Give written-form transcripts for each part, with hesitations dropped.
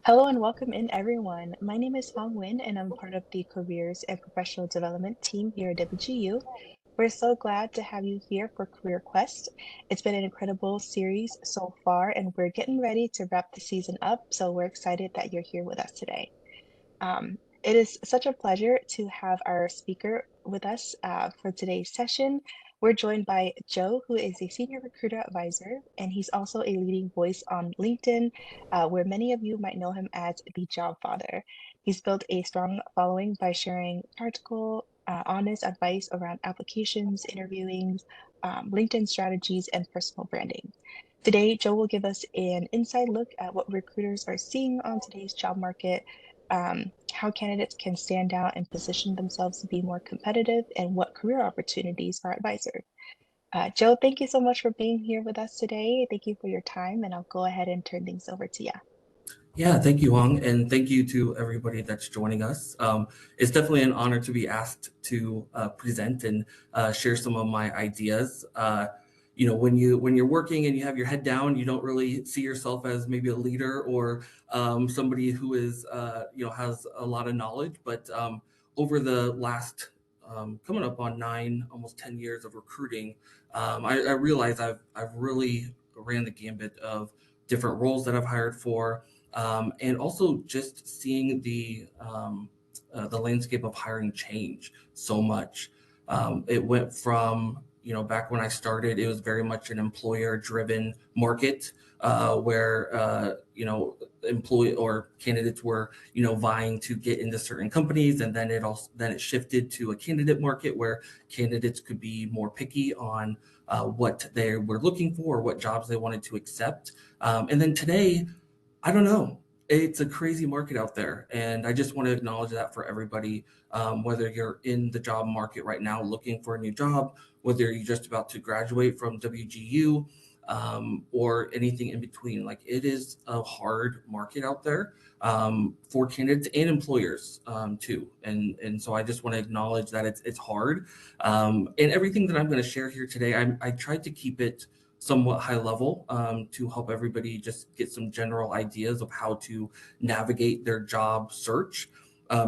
Hello and welcome in, everyone. My name is Hong Win, and I'm part of the Careers and Professional Development team here at WGU. We're so glad to have you here for Career Quest. It's been an incredible series so far, and we're getting ready to wrap the season up. So we're excited that you're here with us today. It is such a pleasure to have our speaker with us for today's session. We're joined by Joe, who is a senior recruiter at Fiserv, and he's also a leading voice on LinkedIn, where many of you might know him as the Job Father. He's built a strong following by sharing practical, honest advice around applications, interviewing, LinkedIn strategies, and personal branding. Today, Joe will give us an inside look at what recruiters are seeing on today's job market, how candidates can stand out and position themselves to be more competitive, and what career opportunities are at Fiserv. Joe, thank you so much for being here with us today. Thank you for your time, and I'll go ahead and turn things over to you. Yeah, thank you, Hong, and thank you to everybody that's joining us. It's definitely an honor to be asked to present and share some of my ideas. When you're working and you have your head down, you don't really see yourself as maybe a leader or somebody who is has a lot of knowledge. But over the last coming up on 9, almost 10 years of recruiting, I realize I've really ran the gambit of different roles that I've hired for. And also just seeing the landscape of hiring change so much. It went from back when I started, it was very much an employer-driven market where employee or candidates were vying to get into certain companies, and then it shifted to a candidate market where candidates could be more picky on what they were looking for, what jobs they wanted to accept, and then today. I don't know. It's a crazy market out there, and I just want to acknowledge that for everybody. Whether you're in the job market right now looking for a new job, whether you're just about to graduate from WGU, or anything in between, like it is a hard market out there for candidates and employers too. And so I just want to acknowledge that it's hard. And everything that I'm going to share here today, I tried to keep it somewhat high level to help everybody just get some general ideas of how to navigate their job search.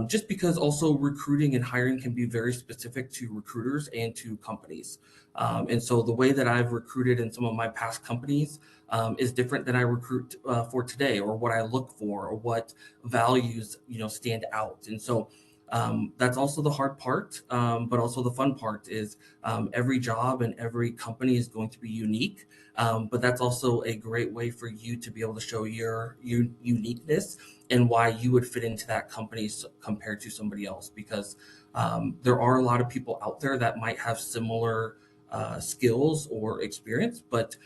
Just because also recruiting and hiring can be very specific to recruiters and to companies. And so the way that I've recruited in some of my past companies is different than I recruit for today, or what I look for, or what values stand out. And so that's also the hard part, but also the fun part is every job and every company is going to be unique. But that's also a great way for you to be able to show your uniqueness and why you would fit into that company compared to somebody else. Because there are a lot of people out there that might have similar skills or experience, but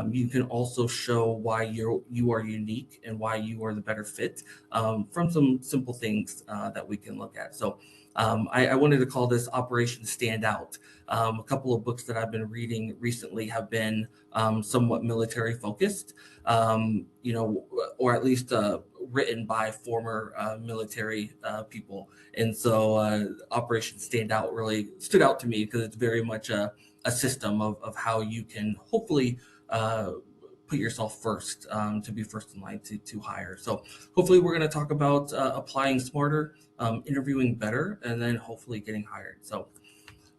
you can also show why you are unique and why you are the better fit from some simple things that we can look at. So I wanted to call this Operation Standout. A couple of books that I've been reading recently have been somewhat military focused, or at least written by former military people. And so Operation Standout really stood out to me because it's very much a system of how you can hopefully put yourself first, to be first in line to hire. So hopefully we're going to talk about applying smarter, interviewing better, and then hopefully getting hired. So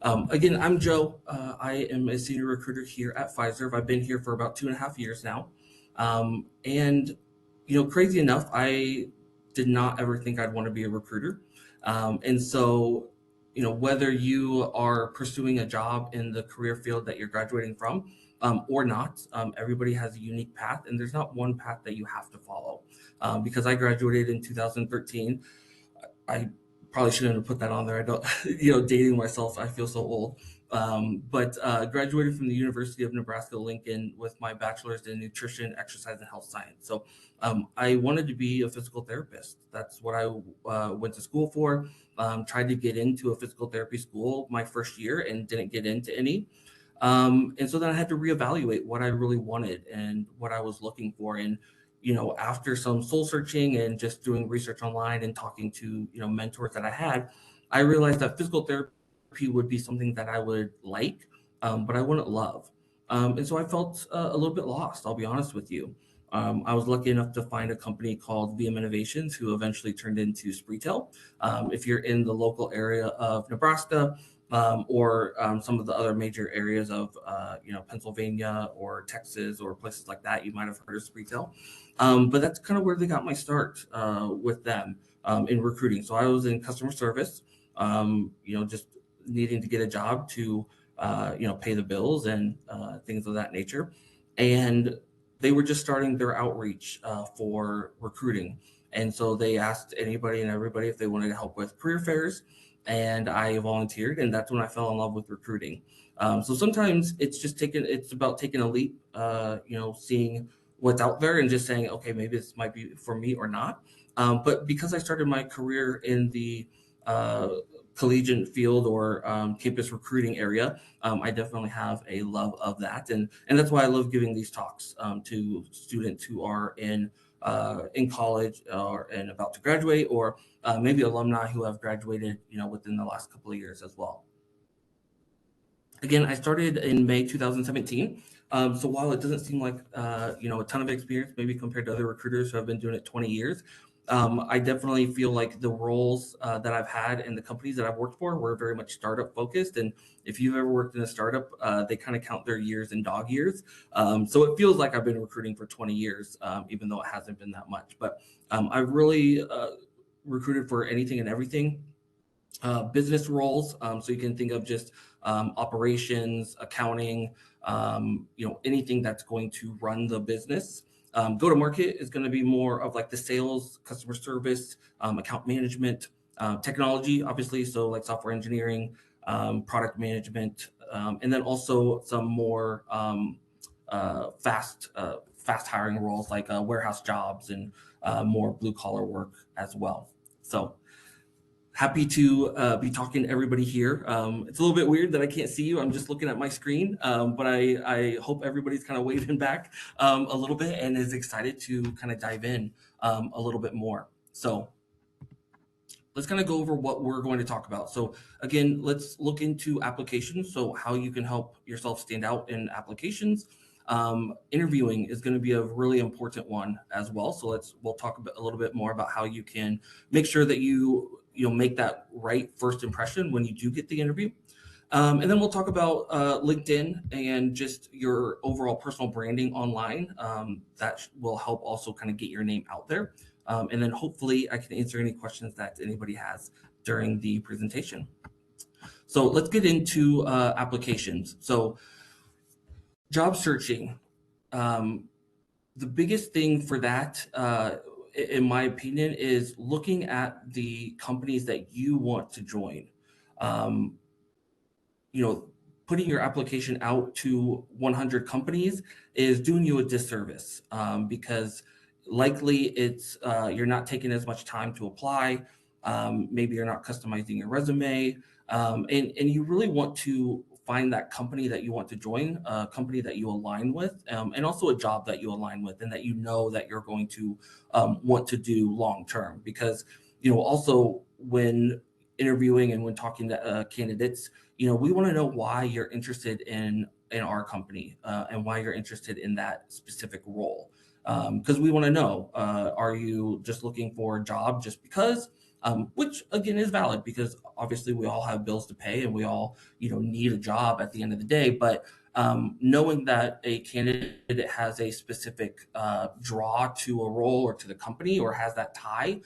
again, I'm Joe. I am a senior recruiter here at Fiserv. I've been here for about 2.5 years now. And crazy enough, I did not ever think I'd want to be a recruiter. And so whether you are pursuing a job in the career field that you're graduating from or not, everybody has a unique path, and there's not one path that you have to follow. Because I graduated in 2013, I probably shouldn't have put that on there. I don't, dating myself, I feel so old. But graduated from the University of Nebraska-Lincoln with my bachelor's in nutrition, exercise, and health science. So I wanted to be a physical therapist. That's what I went to school for. Tried to get into a physical therapy school my first year and didn't get into any. And so then I had to reevaluate what I really wanted and what I was looking for. And after some soul searching and just doing research online and talking to mentors that I had, I realized that physical therapy would be something that I would like, but I wouldn't love. And so I felt a little bit lost, I'll be honest with you. I was lucky enough to find a company called VM Innovations, who eventually turned into Spreetel. If you're in the local area of Nebraska, or some of the other major areas of Pennsylvania or Texas or places like that, you might have heard of Spreetel. But that's kind of where they got my start with them in recruiting. So I was in customer service, just needing to get a job to pay the bills and things of that nature. And they were just starting their outreach for recruiting. And so they asked anybody and everybody if they wanted to help with career fairs. And I volunteered, and that's when I fell in love with recruiting. So sometimes it's about taking a leap, seeing what's out there and just saying, okay, maybe this might be for me or not. But because I started my career in the uh, collegiate field or campus recruiting area, I definitely have a love of that, and that's why I love giving these talks to students who are in college or and about to graduate, or maybe alumni who have graduated, within the last couple of years as well. Again, I started in May 2017. So while it doesn't seem like a ton of experience, maybe compared to other recruiters who have been doing it 20 years, I definitely feel like the roles that I've had and the companies that I've worked for were very much startup focused. And if you've ever worked in a startup, they kind of count their years in dog years. So it feels like I've been recruiting for 20 years, even though it hasn't been that much. But I've really recruited for anything and everything, business roles. So you can think of just operations, accounting, anything that's going to run the business. Go to market is going to be more of like the sales, customer service, account management, technology, obviously. So like software engineering, product management, and then also some more fast hiring roles like warehouse jobs and more blue collar work as well. So happy to be talking to everybody here. It's a little bit weird that I can't see you. I'm just looking at my screen, but I hope everybody's kind of waving back a little bit and is excited to kind of dive in a little bit more. So let's kind of go over what we're going to talk about. So again, let's look into applications. So how you can help yourself stand out in applications. Interviewing is going to be a really important one as well. So we'll talk a little bit more about how you can make sure that you make that right first impression when you do get the interview. And then we'll talk about LinkedIn and just your overall personal branding online. That will help also kind of get your name out there. And then hopefully I can answer any questions that anybody has during the presentation. So let's get into applications. So job searching. The biggest thing for that, in my opinion, is looking at the companies that you want to join. Um, Putting your application out to 100 companies is doing you a disservice, because likely you're not taking as much time to apply. Maybe you're not customizing your resume, and you really want to find that company that you want to join, a company that you align with, and also a job that you align with, and that that you're going to want to do long term. Because also when interviewing and when talking to candidates, we want to know why you're interested in our company, and why you're interested in that specific role. Because we want to know, are you just looking for a job just because? Which again is valid, because obviously we all have bills to pay and we all need a job at the end of the day. But knowing that a candidate has a specific draw to a role or to the company, or has that tie,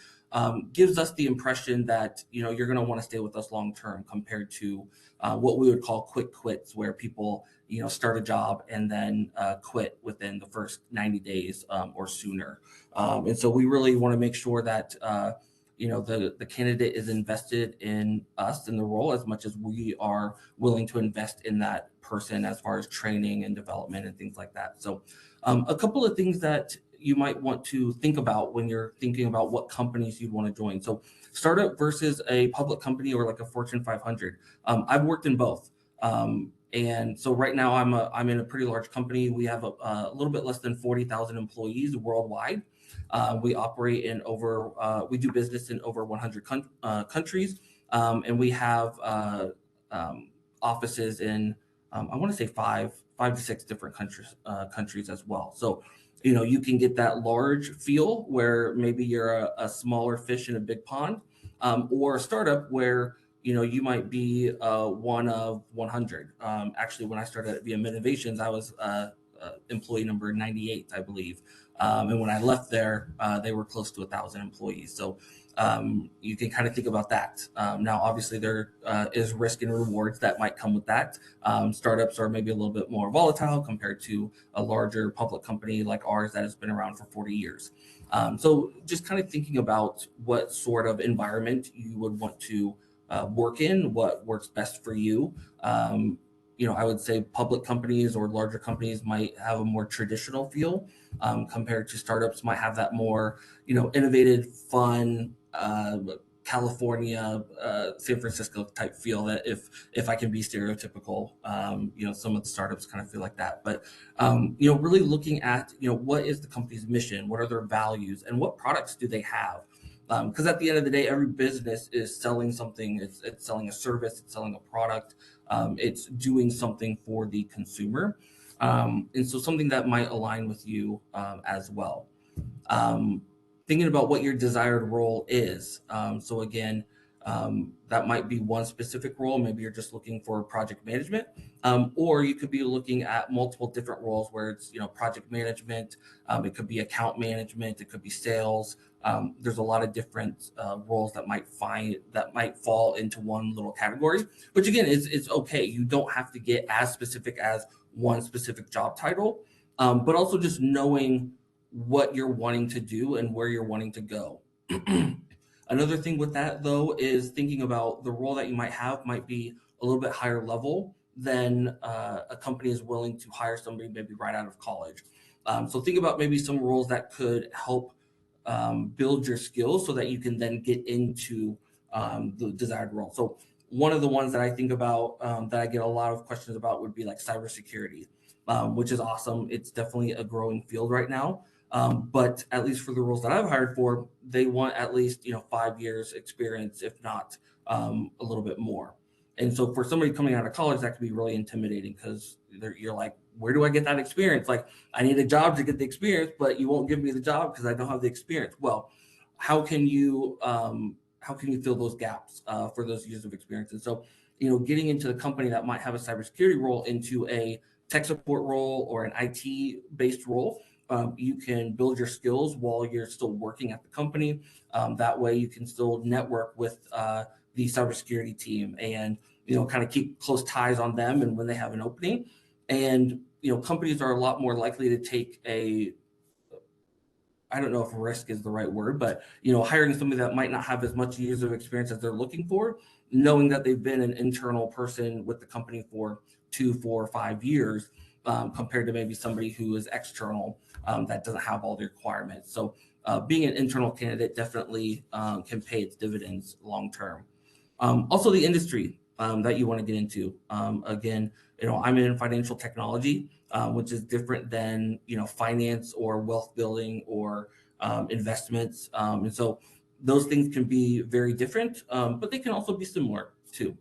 gives us the impression that you're going to want to stay with us long term, compared to what we would call quick quits, where people start a job and then quit within the first 90 days or sooner. And so we really want to make sure that the candidate is invested in us in the role as much as we are willing to invest in that person as far as training and development and things like that. So a couple of things that you might want to think about when you're thinking about what companies you'd want to join. So startup versus a public company or like a Fortune 500. I've worked in both. And so right now I'm in a pretty large company. We have a little bit less than 40,000 employees worldwide. We operate we do business in over 100 countries. And we have offices in, I want to say five 5 to 6 different countries as well. So, you know, you can get that large feel where maybe you're a smaller fish in a big pond, or a startup where you know you might be one of 100. Actually, when I started at VM Innovations, I was employee number 98, I believe. And when I left there, they were close to 1,000 employees. So you can kind of think about that. Now, obviously, there is risk and rewards that might come with that. Startups are maybe a little bit more volatile compared to a larger public company like ours that has been around for 40 years. So just kind of thinking about what sort of environment you would want to work in, what works best for you. You know, I would say public companies or larger companies might have a more traditional feel, compared to startups might have that more, you know, innovative, fun, California, San Francisco type feel. That if I can be stereotypical, you know, some of the startups kind of feel like that. But you know, really looking at, you know, what is the company's mission, what are their values, and what products do they have? Because at the end of the day, every business is selling something. It's selling a service. It's selling a product. It's doing something for the consumer, and so something that might align with you as well. Um, Thinking about what your desired role is. So again, that might be one specific role. Maybe you're just looking for project management, or you could be looking at multiple different roles where it's, you know, project management. It could be account management. It could be sales. There's a lot of different roles that might fall into one little category. Which again, it's okay. You don't have to get as specific as one specific job title, but also just knowing what you're wanting to do and where you're wanting to go. Another thing with that, though, is thinking about the role that you might have might be a little bit higher level than a company is willing to hire somebody maybe right out of college. So think about maybe some roles that could help build your skills so that you can then get into the desired role. So one of the ones that I think about, that I get a lot of questions about, would be like cybersecurity, which is awesome. It's definitely a growing field right now. But at least for the roles that I've hired for, they want at least, you know, 5 years experience, if not a little bit more. And so for somebody coming out of college, that can be really intimidating because you're like, where do I get that experience? Like, I need a job to get the experience, but you won't give me the job because I don't have the experience. Well, how can you fill those gaps for those years of experience? And so, you know, getting into the company that might have a cybersecurity role into a tech support role or an IT based role, you can build your skills while you're still working at the company. That way, you can still network with the cybersecurity team, and you know, kind of keep close ties on them. And when they have an opening, and you know, companies are a lot more likely to take a, I don't know if risk is the right word, but you know, hiring somebody that might not have as much years of experience as they're looking for, knowing that they've been an internal person with the company for 2, 4, 5 years, compared to maybe somebody who is external, that doesn't have all the requirements. So being an internal candidate definitely can pay its dividends long term. Also, the industry that you want to get into. Again, you know, I'm in financial technology, which is different than, you know, finance or wealth building or investments, and so those things can be very different, but they can also be similar too.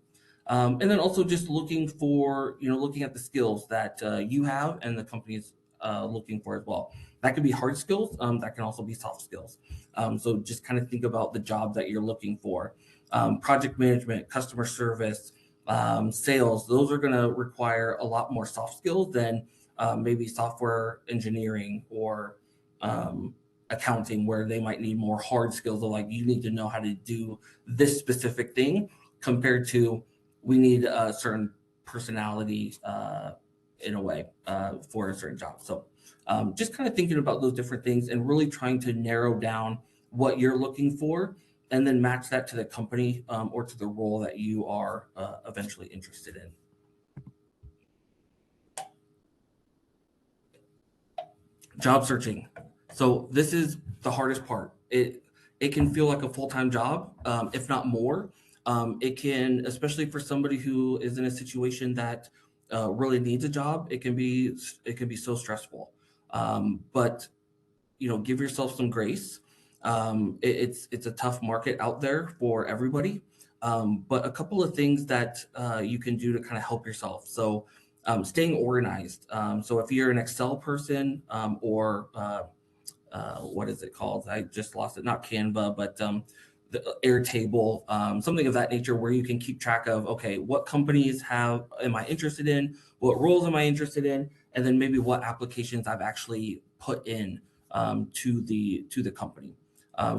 And then also just looking for, you know, looking at the skills that you have and the company's looking for as well. That could be hard skills. That can also be soft skills. So just kind of think about the job that you're looking for. Project management, customer service, sales, those are going to require a lot more soft skills than maybe software engineering or accounting, where they might need more hard skills of like, you need to know how to do this specific thing, compared to we need a certain personality in a way for a certain job. So just kind of thinking about those different things and really trying to narrow down what you're looking for, and then match that to the company or to the role that you are eventually interested in. Job searching. So this is the hardest part. It can feel like a full-time job, if not more. It can, especially for somebody who is in a situation that really needs a job, it can be so stressful. But you know, give yourself some grace. It's a tough market out there for everybody. But a couple of things that you can do to kind of help yourself. So staying organized. So if you're an Excel person, or what is it called? I just lost it. Not Canva, but the Airtable, something of that nature, where you can keep track of, okay, what companies am I interested in? What roles am I interested in? And then maybe what applications I've actually put in to the company.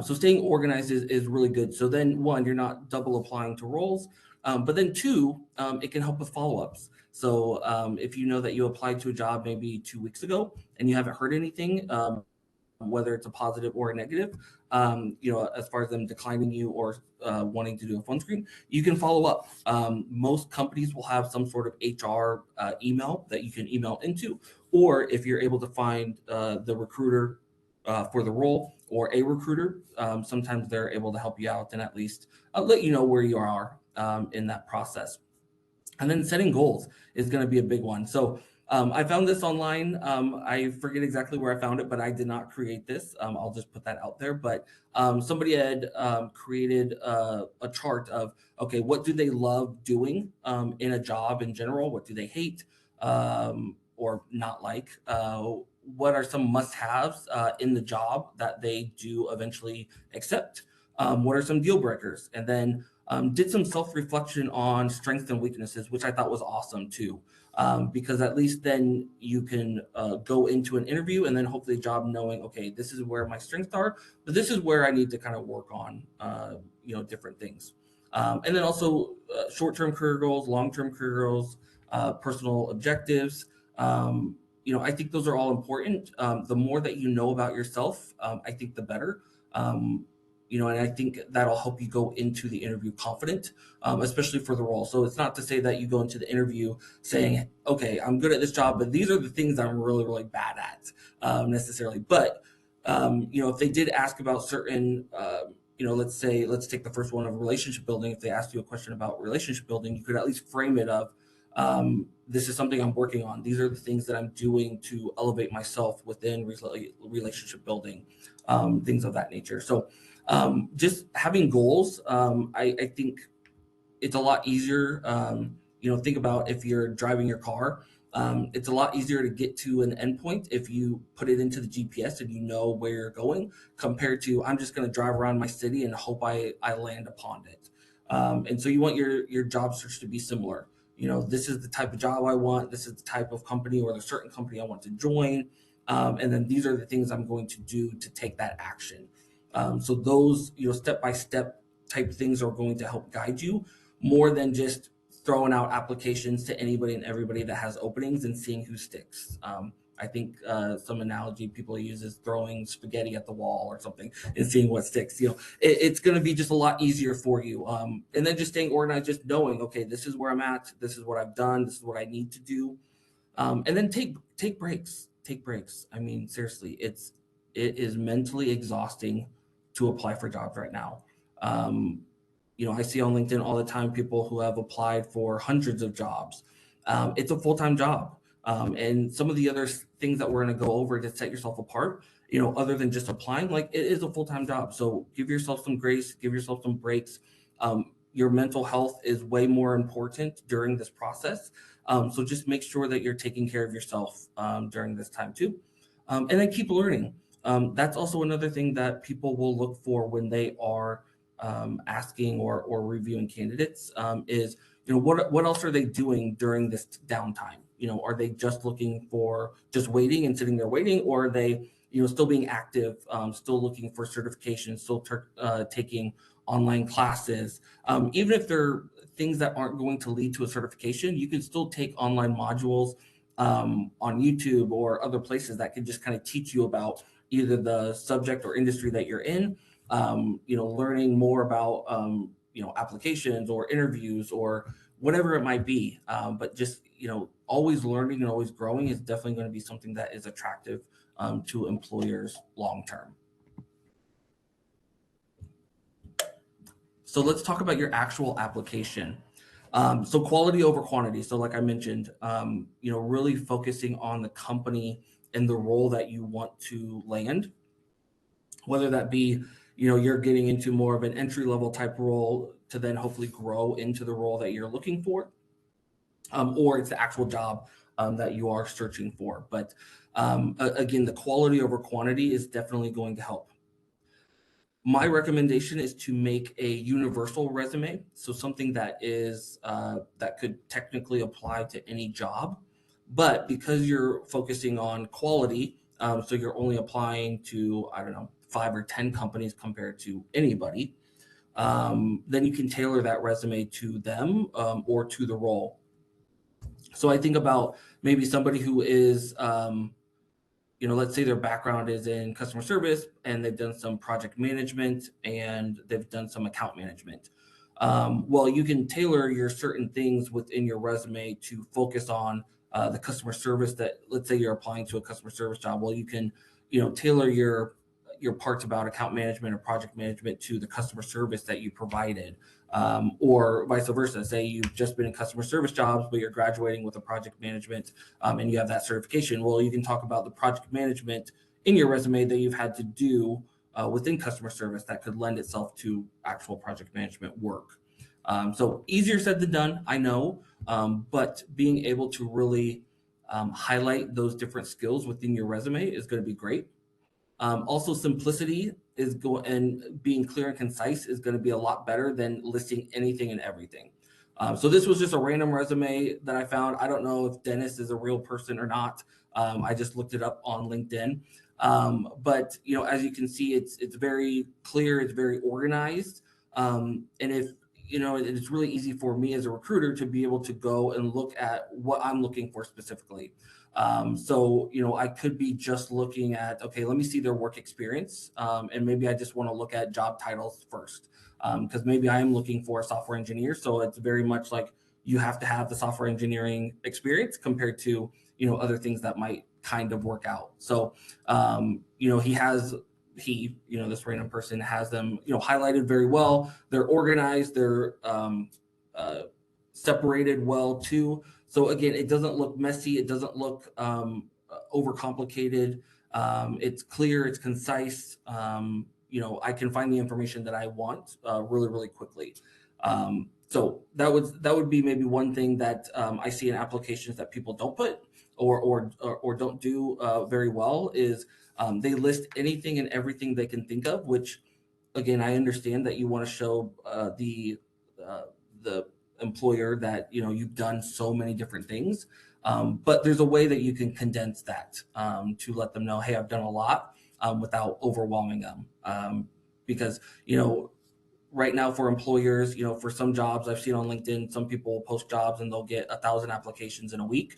So staying organized is really good. So then, one, you're not double applying to roles, but then two, it can help with follow-ups. So if you know that you applied to a job maybe 2 weeks ago and you haven't heard anything, whether it's a positive or a negative, as far as them declining you or wanting to do a phone screen, you can follow up. Most companies will have some sort of HR email that you can email into, or if you're able to find the recruiter for the role or a recruiter, sometimes they're able to help you out and at least let you know where you are in that process. And then setting goals is going to be a big one. So I found this online. I forget exactly where I found it, but I did not create this. I'll just put that out there. But somebody had created a chart of, okay, what do they love doing in a job in general? What do they hate or not like? What are some must-haves in the job that they do eventually accept? What are some deal breakers? And then did some self-reflection on strengths and weaknesses, which I thought was awesome too, because at least then you can go into an interview and then hopefully job knowing, okay, this is where my strengths are, but this is where I need to kind of work on, different things. And then also short-term career goals, long-term career goals, personal objectives. I think those are all important. The more that you know about yourself, I think the better. And I think that'll help you go into the interview confident, especially for the role. So it's not to say that you go into the interview saying, okay, I'm good at this job, but these are the things I'm really, really bad at necessarily. But, if they did ask about certain, let's take the first one of relationship building. If they asked you a question about relationship building, you could at least frame it of, this is something I'm working on. These are the things that I'm doing to elevate myself within relationship building, things of that nature. So just having goals, I think it's a lot easier. Think about if you're driving your car. It's a lot easier to get to an endpoint if you put it into the GPS and you know where you're going, compared to I'm just going to drive around my city and hope I land upon it. And so you want your job search to be similar. This is the type of job I want. This is the type of company or the certain company I want to join. And then these are the things I'm going to do to take that action. So those, step by step type things are going to help guide you more than just throwing out applications to anybody and everybody that has openings and seeing who sticks. I think some analogy people use is throwing spaghetti at the wall or something and seeing what sticks. It's going to be just a lot easier for you. And then just staying organized, just knowing, okay, this is where I'm at. This is what I've done. This is what I need to do. And then take breaks. Take breaks. I mean, seriously, it is mentally exhausting to apply for jobs right now. I see on LinkedIn all the time people who have applied for hundreds of jobs. It's a full-time job. And some of the other things that we're going to go over to set yourself apart, other than just applying, like it is a full-time job. So give yourself some grace, give yourself some breaks. Your mental health is way more important during this process. So just make sure that you're taking care of yourself during this time too. And then keep learning. That's also another thing that people will look for when they are asking or reviewing candidates, is what else are they doing during this downtime? Are they just looking for just waiting and sitting there waiting, or are they still being active, still looking for certifications, still taking online classes, even if they're things that aren't going to lead to a certification, you can still take online modules on YouTube or other places that can just kind of teach you about either the subject or industry that you're in, learning more about, applications or interviews or whatever it might be. But just, always learning and always growing is definitely going to be something that is attractive to employers long term. So let's talk about your actual application. So quality over quantity. So like I mentioned, really focusing on the company and the role that you want to land, whether that be, you're getting into more of an entry level type role to then hopefully grow into the role that you're looking for. or it's the actual job that you are searching for. But again, the quality over quantity is definitely going to help. My recommendation is to make a universal resume, so something that is that could technically apply to any job, but because you're focusing on quality, so you're only applying to, I don't know, 5 or 10 companies compared to anybody, then you can tailor that resume to them, or to the role. So I think about maybe somebody who is, let's say their background is in customer service and they've done some project management and they've done some account management. Well, you can tailor your certain things within your resume to focus on the customer service that, let's say you're applying to a customer service job. Well, you can, tailor your parts about account management or project management to the customer service that you provided, or vice versa. Say you've just been in customer service jobs, but you're graduating with a project management, and you have that certification. Well, you can talk about the project management in your resume that you've had to do within customer service that could lend itself to actual project management work. So easier said than done, I know, but being able to really highlight those different skills within your resume is going to be great. Also, simplicity and being clear and concise is going to be a lot better than listing anything and everything. So this was just a random resume that I found. I don't know if Dennis is a real person or not. I just looked it up on LinkedIn. But as you can see, it's very clear. It's very organized. And if it's really easy for me as a recruiter to be able to go and look at what I'm looking for specifically. So, I could be just looking at, okay, let me see their work experience. And maybe I just want to look at job titles first. Because maybe I am looking for a software engineer. So it's very much like you have to have the software engineering experience compared to, other things that might kind of work out. So, this random person has them, highlighted very well. They're organized. They're separated well too. So again, it doesn't look messy. It doesn't look overcomplicated. It's clear. It's concise. I can find the information that I want really, really quickly. So that would be maybe one thing that I see in applications that people don't put or don't do very well is they list anything and everything they can think of. Which, again, I understand that you want to show the employer that you've done so many different things, but there's a way that you can condense that to let them know, hey, I've done a lot, without overwhelming them, because right now for employers, for some jobs I've seen on LinkedIn, some people post jobs and they'll get 1,000 applications in a week.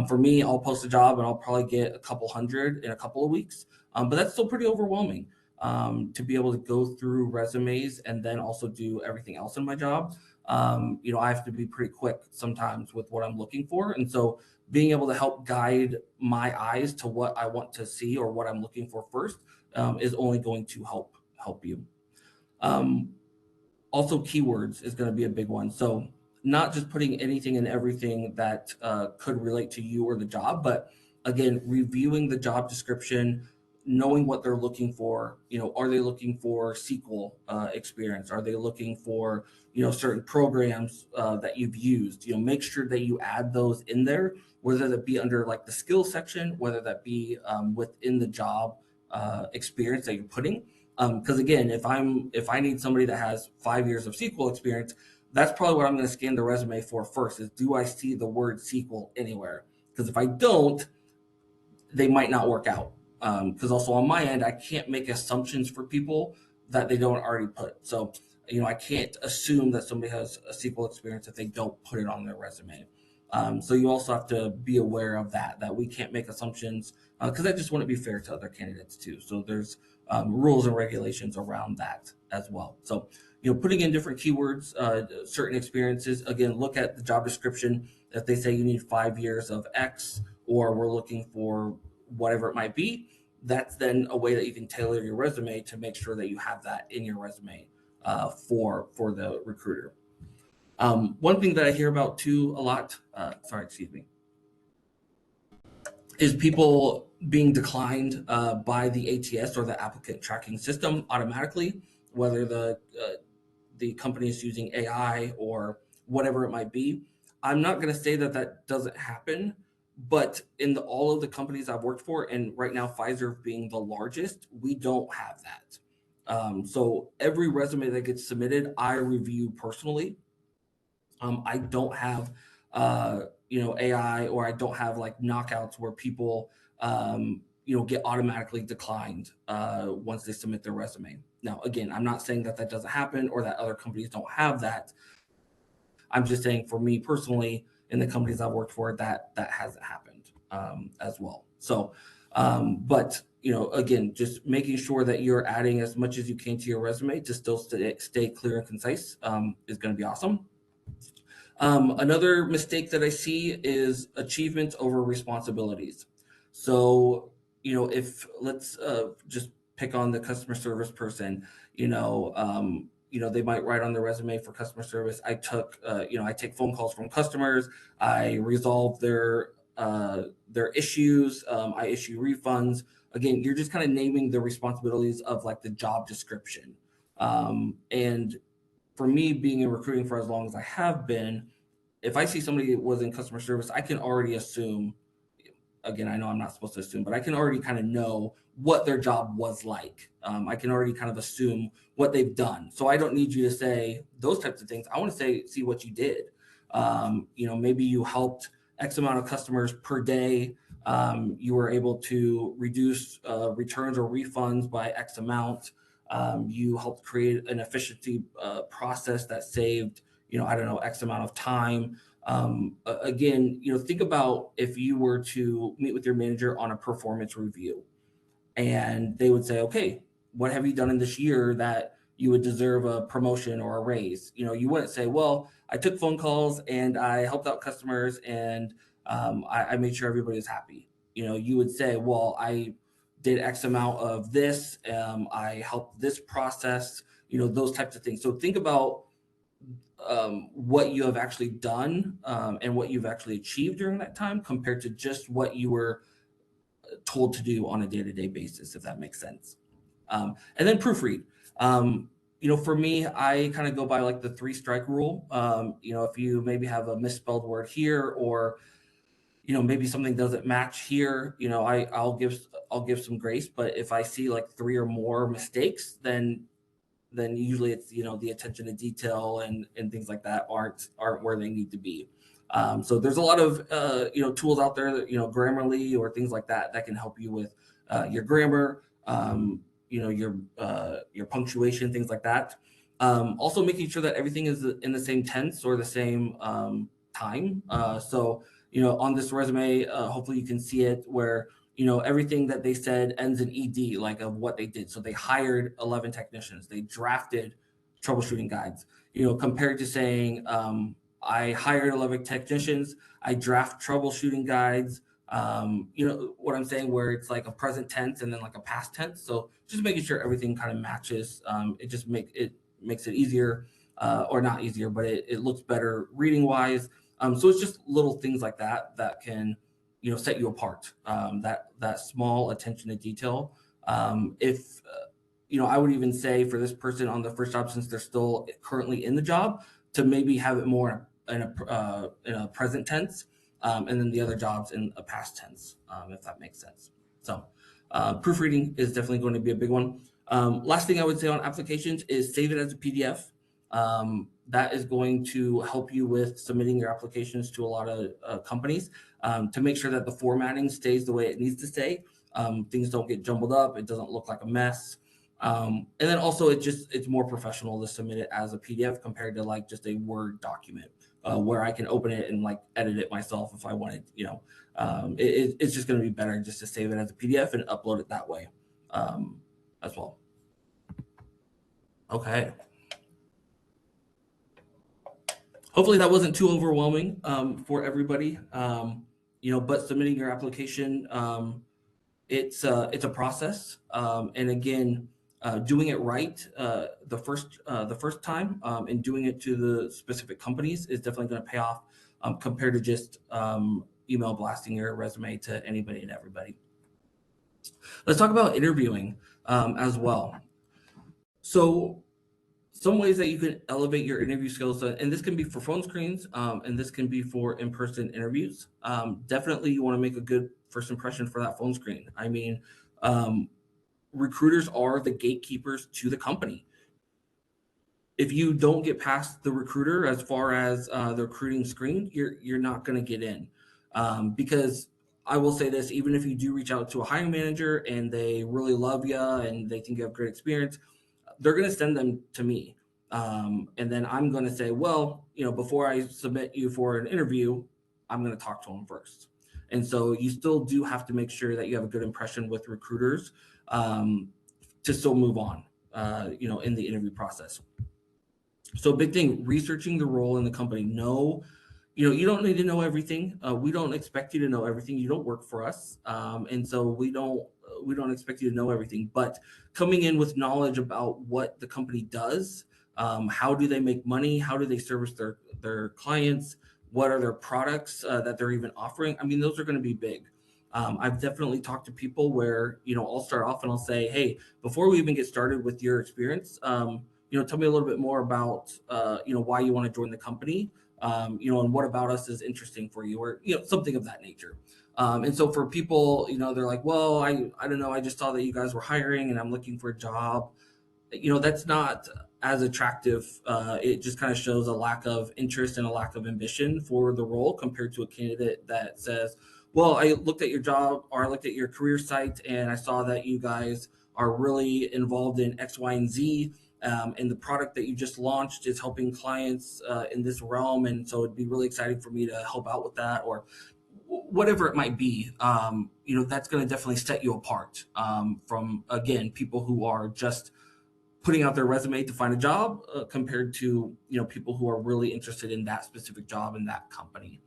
For me, I'll post a job and I'll probably get a couple hundred in a couple of weeks, but that's still pretty overwhelming. To be able to go through resumes and then also do everything else in my job. I have to be pretty quick sometimes with what I'm looking for. And so being able to help guide my eyes to what I want to see or what I'm looking for first is only going to help you. Also, keywords is going to be a big one. So not just putting anything and everything that could relate to you or the job, but again, reviewing the job description, knowing what they're looking for. Are they looking for SQL experience? Are they looking for certain programs that you've used? Make sure that you add those in there, whether that be under like the skills section, whether that be within the job experience that you're putting. Because again, if I need somebody that has 5 years of SQL experience, that's probably what I'm going to scan the resume for first. Is, do I see the word SQL anywhere? Because if I don't, they might not work out. Because also on my end, I can't make assumptions for people that they don't already put. So I can't assume that somebody has a SQL experience if they don't put it on their resume. So you also have to be aware of that we can't make assumptions, because that just wouldn't be fair to other candidates too. So there's rules and regulations around that as well. So putting in different keywords, certain experiences. Again, look at the job description. If they say you need 5 years of X, or we're looking for whatever it might be, that's then a way that you can tailor your resume to make sure that you have that in your resume for the recruiter. One thing that I hear about too a lot, is people being declined by the ATS or the applicant tracking system automatically, whether the company is using AI or whatever it might be. I'm not going to say that that doesn't happen, but in all of the companies I've worked for, and right now Fiserv being the largest, we don't have that. So every resume that gets submitted, I review personally. I don't have, AI, or I don't have like knockouts where people, get automatically declined once they submit their resume. Now, again, I'm not saying that that doesn't happen or that other companies don't have that. I'm just saying for me personally, in the companies I've worked for, that hasn't happened as well. So, but again, just making sure that you're adding as much as you can to your resume to still stay clear and concise is going to be awesome. Another mistake that I see is achievements over responsibilities. So, if let's just pick on the customer service person, they might write on their resume for customer service. I take phone calls from customers. I resolve their issues. I issue refunds. Again, you're just kind of naming the responsibilities of like the job description. And for me, being in recruiting for as long as I have been, if I see somebody that was in customer service, I can already assume, again, I know I'm not supposed to assume, but I can already kind of know what their job was like. I can already kind of assume what they've done. So I don't need you to say those types of things. I want to see what you did. Maybe you helped X amount of customers per day. You were able to reduce returns or refunds by X amount. You helped create an efficiency process that saved, I don't know, X amount of time. Again, think about if you were to meet with your manager on a performance review and they would say, okay, what have you done in this year that you would deserve a promotion or a raise? You wouldn't say, well, I took phone calls and I helped out customers and I made sure everybody was happy. You would say, well, I did X amount of this. I helped this process, those types of things. So think about what you have actually done and what you've actually achieved during that time compared to just what you were told to do on a day-to-day basis, if that makes sense. And then proofread. For me, I kind of go by like the 3-strike rule. If you maybe have a misspelled word here, or maybe something doesn't match here, I'll give some grace. But if I see like 3 or more mistakes, then usually it's the attention to detail and things like that aren't where they need to be. So there's a lot of tools out there that, Grammarly or things like that can help you with your grammar, your punctuation, things like that. Also making sure that everything is in the same tense or the same time. So on this resume, hopefully you can see it where everything that they said ends in ed, like of what they did. So they hired 11 technicians, they drafted troubleshooting guides, compared to saying I hired 11 technicians, I draft troubleshooting guides. What I'm saying, where it's like a present tense and then like a past tense. So just making sure everything kind of matches. It just makes it easier, or not easier, but it looks better reading wise. So it's just little things like that can set you apart. That small attention to detail. If I would even say for this person on the first job, since they're still currently in the job, to maybe have it more in a present tense, and then the other jobs in a past tense, if that makes sense. So proofreading is definitely going to be a big one. Last thing I would say on applications is save it as a PDF. That is going to help you with submitting your applications to a lot of companies, to make sure that the formatting stays the way it needs to stay. Things don't get jumbled up. It doesn't look like a mess. And then also it's more professional to submit it as a PDF compared to like just a Word document, where I can open it and like edit it myself if I wanted. It's just going to be better just to save it as a PDF and upload it that way, as well. Okay. Hopefully that wasn't too overwhelming for everybody. But submitting your application, it's a process, and again, doing it right the first time, and doing it to the specific companies is definitely going to pay off, compared to just email blasting your resume to anybody and everybody. Let's talk about interviewing as well. So some ways that you can elevate your interview skills, and this can be for phone screens, and this can be for in-person interviews. Definitely, you want to make a good first impression for that phone screen. I mean, um, recruiters are the gatekeepers to the company. If you don't get past the recruiter as far as the recruiting screen, you're not going to get in, because I will say this: even if you do reach out to a hiring manager and they really love you and they think you have great experience, they're going to send them to me. And then I'm going to say, well, before I submit you for an interview, I'm going to talk to them first. And so you still do have to make sure that you have a good impression with recruiters, to still move on, in the interview process. So big thing, researching the role in the company. You don't need to know everything. We don't expect you to know everything. You don't work for us, and so we don't expect you to know everything. But coming in with knowledge about what the company does, how do they make money, how do they service their clients, what are their products that they're even offering. I mean, those are going to be big. I've definitely talked to people where I'll start off and I'll say, hey, before we even get started with your experience, tell me a little bit more about why you want to join the company, and what about us is interesting for you, or something of that nature. And so for people, they're like, well, I don't know, I just saw that you guys were hiring and I'm looking for a job. That's not as attractive. It just kind of shows a lack of interest and a lack of ambition for the role compared to a candidate that says, well, I looked at your job, or I looked at your career site and I saw that you guys are really involved in X, Y, and Z. And the product that you just launched is helping clients in this realm. And so it'd be really exciting for me to help out with that, or whatever it might be. That's going to definitely set you apart from, again, people who are just putting out their resume to find a job, compared to people who are really interested in that specific job in that company,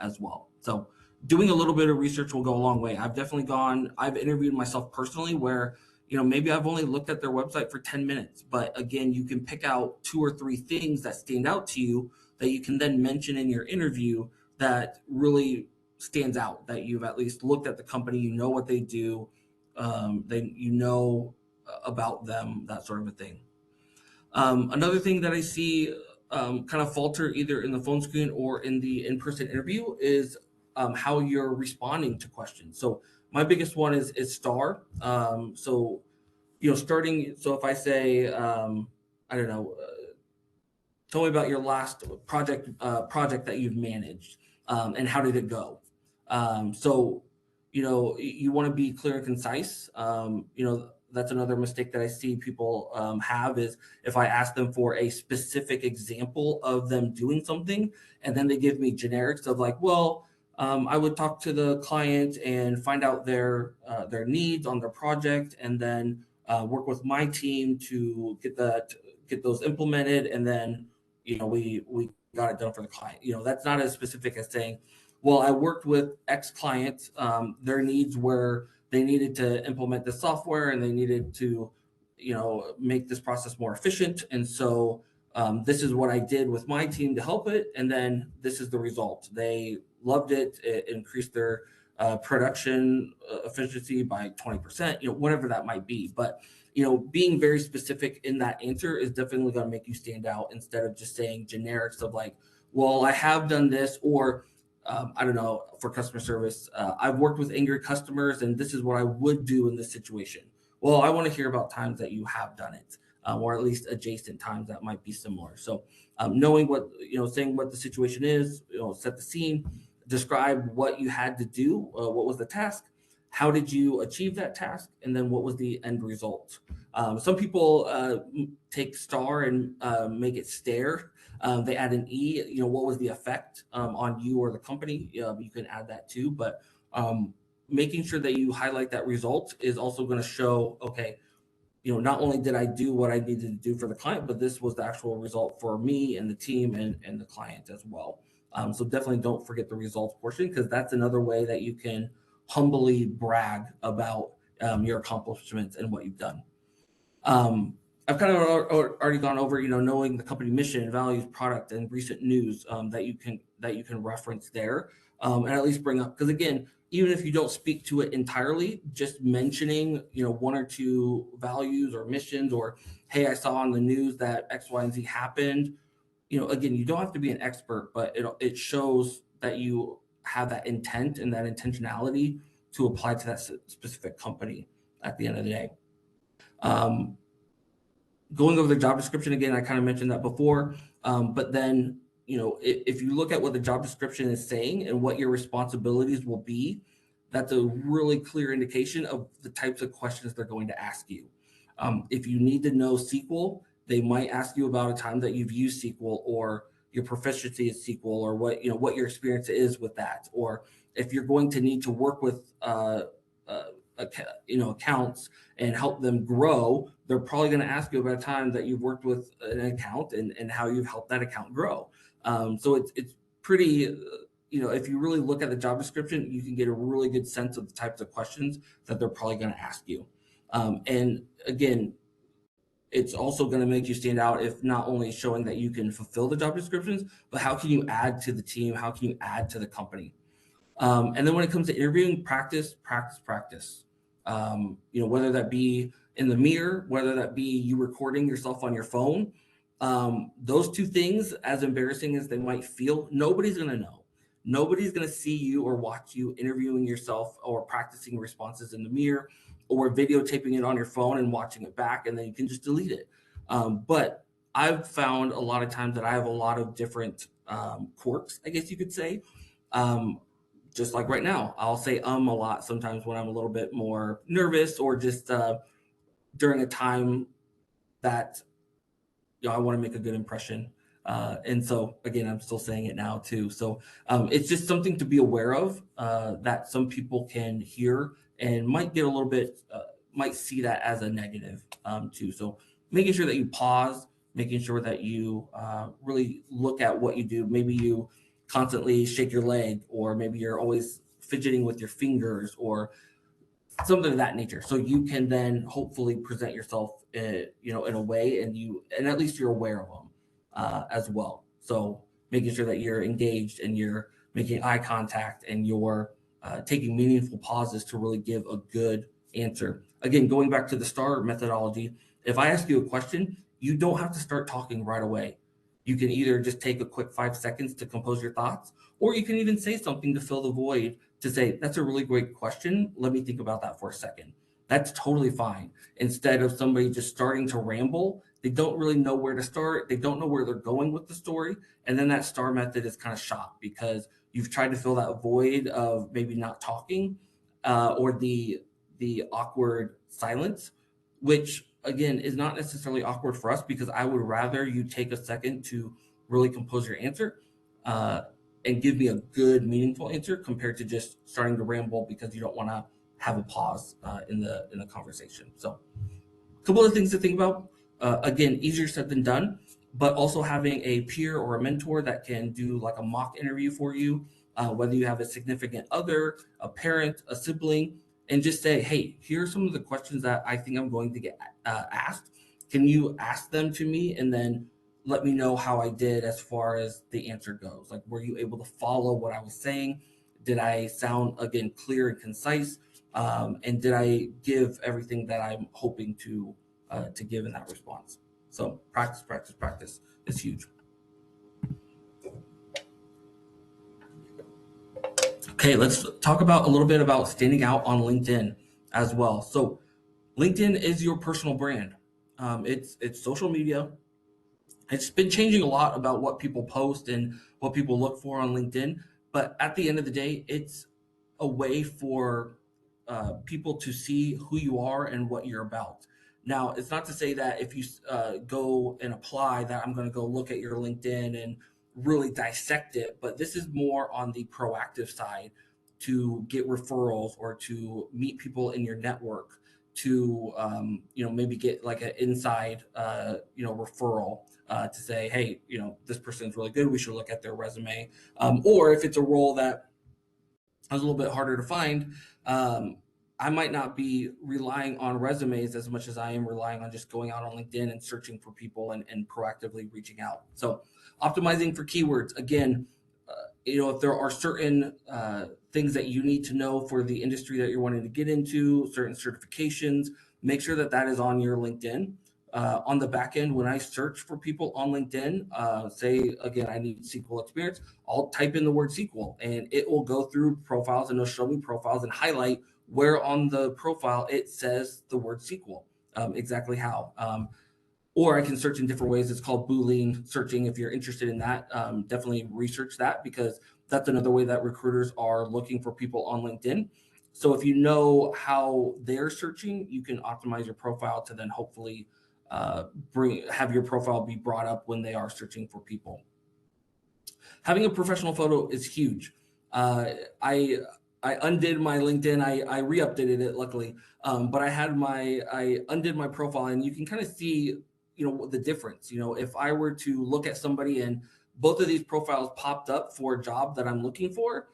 as well. So doing a little bit of research will go a long way. I've interviewed myself personally where maybe I've only looked at their website for 10 minutes, but again, you can pick out 2 or 3 things that stand out to you that you can then mention in your interview that really stands out, that you've at least looked at the company, what they do, then about them, that sort of a thing. Another thing that I see kind of falter either in the phone screen or in the in-person interview is how you're responding to questions. So my biggest one is STAR. Starting. So if I say, I don't know, tell me about your last project that you've managed, and how did it go. You want to be clear and concise. That's another mistake that I see people have, is if I ask them for a specific example of them doing something and then they give me generics of like, well, I would talk to the client and find out their needs on their project, and then work with my team to get those implemented, and then we got it done for the client. That's not as specific as saying, well, I worked with X client. Their needs were they needed to implement the software and they needed to, make this process more efficient. And so this is what I did with my team to help it. And then this is the result. They loved it. It increased their production efficiency by 20%, whatever that might be. But, being very specific in that answer is definitely going to make you stand out, instead of just saying generics of like, well, I have done this, or I don't know, for customer service, I've worked with angry customers and this is what I would do in this situation. Well, I want to hear about times that you have done it, or at least adjacent times that might be similar. So knowing what, saying what the situation is, set the scene, describe what you had to do, what was the task, how did you achieve that task, and then what was the end result. Some people take star and make it stare. They add an E, what was the effect on you or the company? You can add that too, but making sure that you highlight that result is also going to show, okay, not only did I do what I needed to do for the client, but this was the actual result for me and the team and the client as well. So definitely don't forget the results portion, because that's another way that you can humbly brag about your accomplishments and what you've done. I've kind of already gone over, knowing the company mission, values, product, and recent news that you can reference there. and at least bring up, because again, even if you don't speak to it entirely, just mentioning, one or two values or missions, or hey, I saw on the news that X, Y, and Z happened. Again, you don't have to be an expert, but it shows that you have that intent and that intentionality to apply to that specific company at the end of the day. Going over the job description again, I kind of mentioned that before, but then if you look at what the job description is saying and what your responsibilities will be, that's a really clear indication of the types of questions they're going to ask you. If you need to know SQL, they might ask you about a time that you've used SQL, or your proficiency in SQL, or what your experience is with that. Or if you're going to need to work with accounts and help them grow, they're probably going to ask you about a time that you've worked with an account and how you've helped that account grow. So it's pretty, if you really look at the job description, you can get a really good sense of the types of questions that they're probably going to ask you. And again, it's also going to make you stand out if not only showing that you can fulfill the job descriptions, but how can you add to the team? How can you add to the company? And then when it comes to interviewing, practice, practice, practice. Whether that be in the mirror, whether that be you recording yourself on your phone, those two things, as embarrassing as they might feel, nobody's going to know. Nobody's going to see you or watch you interviewing yourself or practicing responses in the mirror, or videotaping it on your phone and watching it back, and then you can just delete it. But I've found a lot of times that I have a lot of different quirks, I guess you could say. Just like right now, I'll say a lot sometimes when I'm a little bit more nervous, or just during a time that I want to make a good impression. And so again, I'm still saying it now too. So it's just something to be aware of, that some people can hear and might get a little bit, might see that as a negative too. So making sure that you pause, making sure that you really look at what you do. Maybe you constantly shake your leg, or maybe you're always fidgeting with your fingers, or something of that nature, so you can then hopefully present yourself in a way, and at least you're aware of them as well. So making sure that you're engaged and you're making eye contact and you're taking meaningful pauses to really give a good answer. Again, going back to the STAR methodology, if I ask you a question, you don't have to start talking right away. You can either just take a quick 5 seconds to compose your thoughts, or you can even say something to fill the void, to say, that's a really great question. Let me think about that for a second. That's totally fine. Instead of somebody just starting to ramble, they don't really know where to start. They don't know where they're going with the story. And then that STAR method is kind of shot, because you've tried to fill that void of maybe not talking, or the awkward silence, which again is not necessarily awkward for us, because I would rather you take a second to really compose your answer and give me a good, meaningful answer, compared to just starting to ramble because you don't want to have a pause in the conversation. So a couple of things to think about. Again, easier said than done, but also having a peer or a mentor that can do like a mock interview for you, whether you have a significant other, a parent, a sibling, and just say, hey, here are some of the questions that I think I'm going to get asked. Can you ask them to me, and then let me know how I did as far as the answer goes? Like, were you able to follow what I was saying? Did I sound, again, clear and concise? And did I give everything that I'm hoping to give in that response? So practice, practice, practice is huge. Okay, let's talk about a little bit about standing out on LinkedIn as well. So LinkedIn is your personal brand. It's social media. It's been changing a lot about what people post and what people look for on LinkedIn. But at the end of the day, it's a way for people to see who you are and what you're about. Now, it's not to say that if you go and apply, that I'm going to go look at your LinkedIn and really dissect it. But this is more on the proactive side, to get referrals or to meet people in your network, to maybe get like an inside referral, to say, hey, this person's really good, we should look at their resume. Or if it's a role that is a little bit harder to find, I might not be relying on resumes as much as I am relying on just going out on LinkedIn and searching for people and proactively reaching out. So optimizing for keywords, again, if there are certain things that you need to know for the industry that you're wanting to get into, certain certifications, make sure that that is on your LinkedIn. On the back end, when I search for people on LinkedIn, say again, I need SQL experience, I'll type in the word SQL and it will go through profiles and it'll show me profiles and highlight where on the profile it says the word SQL, exactly how. Or I can search in different ways. It's called Boolean searching. If you're interested in that, definitely research that, because that's another way that recruiters are looking for people on LinkedIn. So if you know how they're searching, you can optimize your profile to then hopefully have your profile be brought up when they are searching for people. Having a professional photo is huge. I undid my LinkedIn. I re-updated it, luckily, but I undid my profile, and you can kind of see the difference. If I were to look at somebody and both of these profiles popped up for a job that I'm looking for,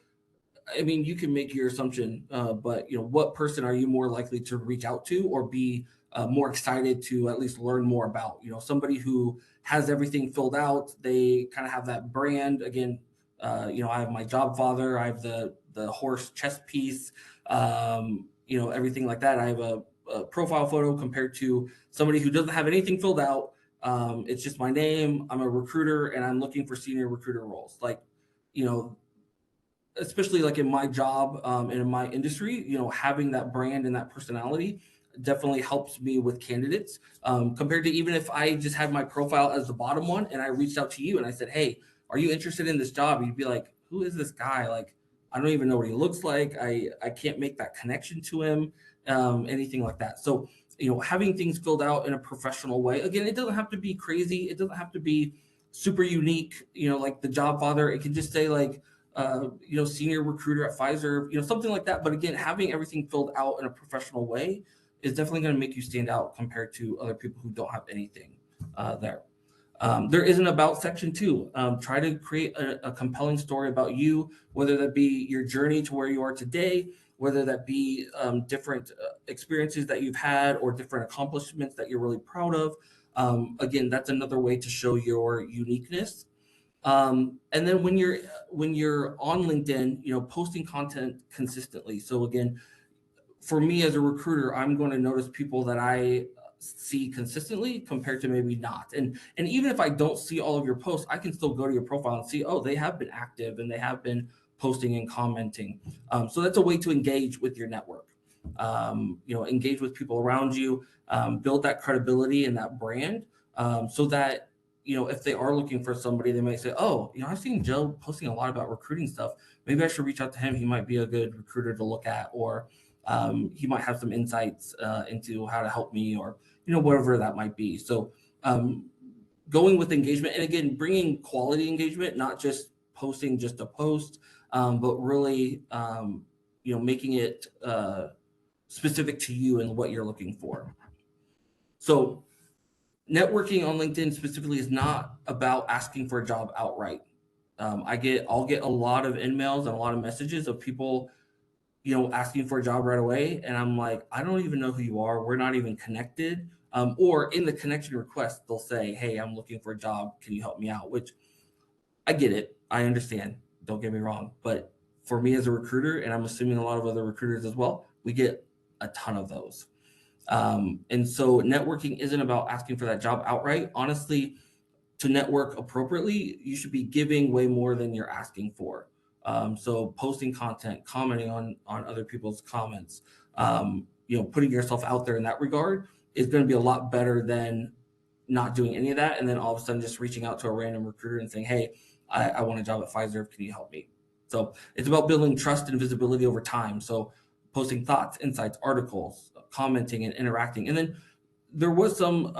I mean, you can make your assumption, but what person are you more likely to reach out to or be more excited to at least learn more about? Somebody who has everything filled out, they kind of have that brand. Again, I have my job father, I have the horse chess piece, everything like that. I have a profile photo compared to somebody who doesn't have anything filled out. It's just my name. I'm a recruiter and I'm looking for senior recruiter roles. Like, especially like in my job and in my industry, having that brand and that personality definitely helps me with candidates, compared to even if I just had my profile as the bottom one and I reached out to you and I said, hey, are you interested in this job? You'd be like, who is this guy? Like, I don't even know what he looks like. I can't make that connection to him, anything like that. So, having things filled out in a professional way, again, it doesn't have to be crazy. It doesn't have to be super unique, like the job father. It can just say like, senior recruiter at Fiserv, something like that. But again, having everything filled out in a professional way is definitely going to make you stand out compared to other people who don't have anything there. There is an about section too. Try to create a compelling story about you, whether that be your journey to where you are today, whether that be different experiences that you've had or different accomplishments that you're really proud of. Again, that's another way to show your uniqueness. And then when you're on LinkedIn, posting content consistently. So again, for me as a recruiter, I'm going to notice people that I see consistently compared to maybe not. And even if I don't see all of your posts, I can still go to your profile and see, oh, they have been active and they have been posting and commenting. So that's a way to engage with your network. Engage with people around you, build that credibility and that brand, so that if they are looking for somebody, they might say, oh, I've seen Joe posting a lot about recruiting stuff. Maybe I should reach out to him. He might be a good recruiter to look at, or he might have some insights into how to help me, or whatever that might be. So going with engagement, and again, bringing quality engagement, not just posting just a post, but really making it specific to you and what you're looking for. So networking on LinkedIn specifically is not about asking for a job outright. I'll get a lot of emails and a lot of messages of people, asking for a job right away. And I'm like, I don't even know who you are. We're not even connected. Or in the connection request, they'll say, hey, I'm looking for a job. Can you help me out? Which I get it. I understand. Don't get me wrong. But for me as a recruiter, and I'm assuming a lot of other recruiters as well, we get a ton of those. And so networking isn't about asking for that job outright. Honestly, to network appropriately, you should be giving way more than you're asking for. So posting content, commenting on other people's comments, putting yourself out there in that regard is going to be a lot better than not doing any of that. And then all of a sudden just reaching out to a random recruiter and saying, hey, I want a job at Fiserv. Can you help me? So it's about building trust and visibility over time. So posting thoughts, insights, articles, commenting and interacting. And then there was some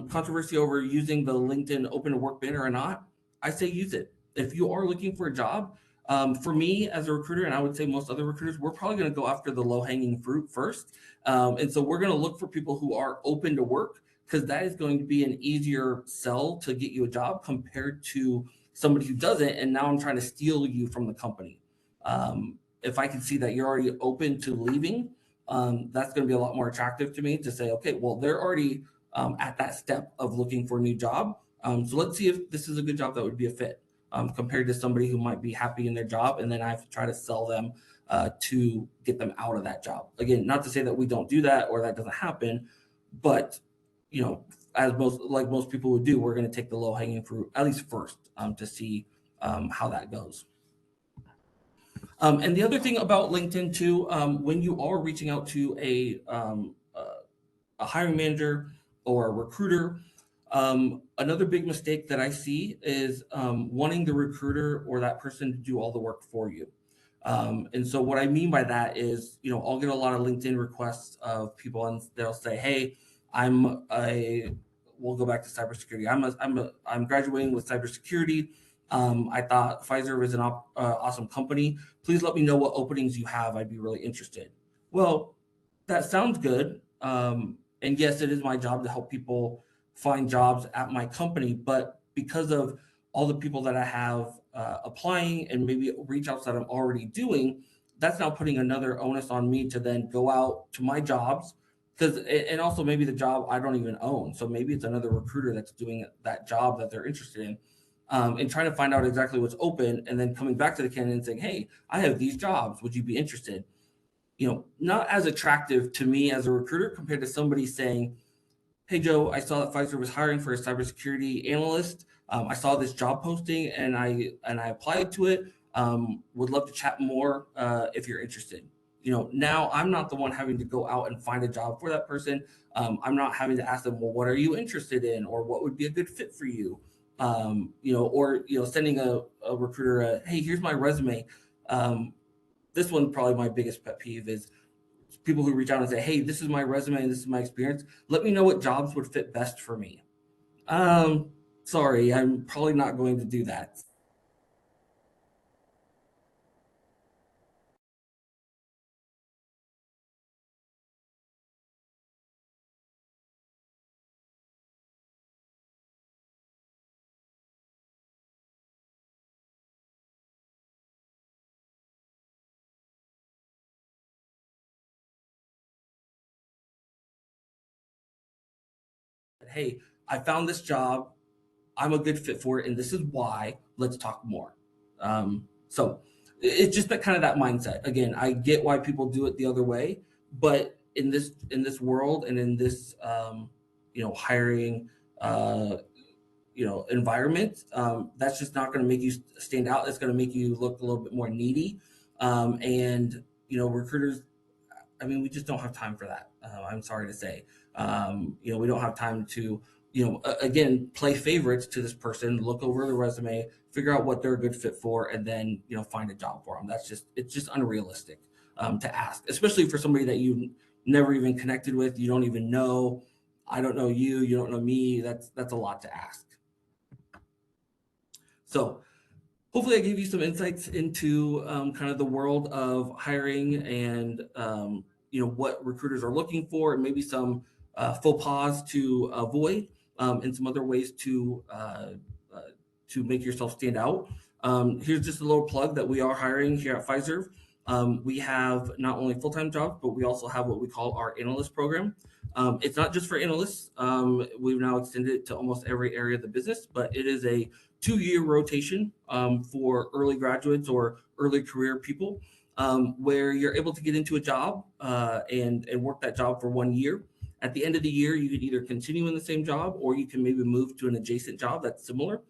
controversy over using the LinkedIn open to work banner or not. I say use it. If you are looking for a job, for me as a recruiter, and I would say most other recruiters, we're probably going to go after the low hanging fruit first. And so we're going to look for people who are open to work, because that is going to be an easier sell to get you a job compared to somebody who doesn't. And now I'm trying to steal you from the company. If I can see that you're already open to leaving, that's going to be a lot more attractive to me to say, okay, well, they're already at that step of looking for a new job. So let's see if this is a good job that would be a fit. compared to somebody who might be happy in their job, and then I have to try to sell them to get them out of that job. Again, not to say that we don't do that or that doesn't happen, but as most people would do, we're going to take the low hanging fruit at least first to see how that goes. And the other thing about LinkedIn too, when you are reaching out to a hiring manager or a recruiter, another big mistake that I see is wanting the recruiter or that person to do all the work for you. And so what I mean by that is, I'll get a lot of LinkedIn requests of people, and they'll say, "Hey, we'll go back to cybersecurity. I'm graduating with cybersecurity. I thought Fiserv is an awesome company. Please let me know what openings you have. I'd be really interested." Well, that sounds good. And yes, it is my job to help people find jobs at my company, but because of all the people that I have applying and maybe reach outs that I'm already doing, that's now putting another onus on me to then go out to my jobs, and also maybe the job I don't even own. So maybe it's another recruiter that's doing that job that they're interested in, and trying to find out exactly what's open, and then coming back to the candidate and saying, "Hey, I have these jobs. Would you be interested?" Not as attractive to me as a recruiter compared to somebody saying, "Hey, Joe, I saw that Fiserv was hiring for a cybersecurity analyst. I saw this job posting and I applied to it. Would love to chat more if you're interested." Now I'm not the one having to go out and find a job for that person. I'm not having to ask them, "Well, what are you interested in?" or "What would be a good fit for you?" Or sending a recruiter "Hey, here's my resume." This one probably my biggest pet peeve is people who reach out and say, "Hey, this is my resume and this is my experience. Let me know what jobs would fit best for me." Sorry, I'm probably not going to do that. "Hey, I found this job. I'm a good fit for it, and this is why. Let's talk more." So it's just that kind of that mindset. Again, I get why people do it the other way, but in this world and in this hiring environment, that's just not going to make you stand out. It's going to make you look a little bit more needy. And recruiters, I mean, we just don't have time for that. I'm sorry to say. We don't have time to, again, play favorites to this person, look over the resume, figure out what they're a good fit for, and then, find a job for them. It's just unrealistic to ask, especially for somebody that you never even connected with. You don't even know. I don't know you. You don't know me. That's a lot to ask. So hopefully I gave you some insights into kind of the world of hiring and what recruiters are looking for, and maybe some faux pas to avoid, and some other ways to make yourself stand out. Here's just a little plug that we are hiring here at Fiserv. We have not only full-time jobs, but we also have what we call our analyst program. It's not just for analysts. We've now extended it to almost every area of the business, but it is a 2-year rotation for early graduates or early career people, where you're able to get into a job and work that job for 1 year. At the end of the year, you can either continue in the same job or you can maybe move to an adjacent job that's similar.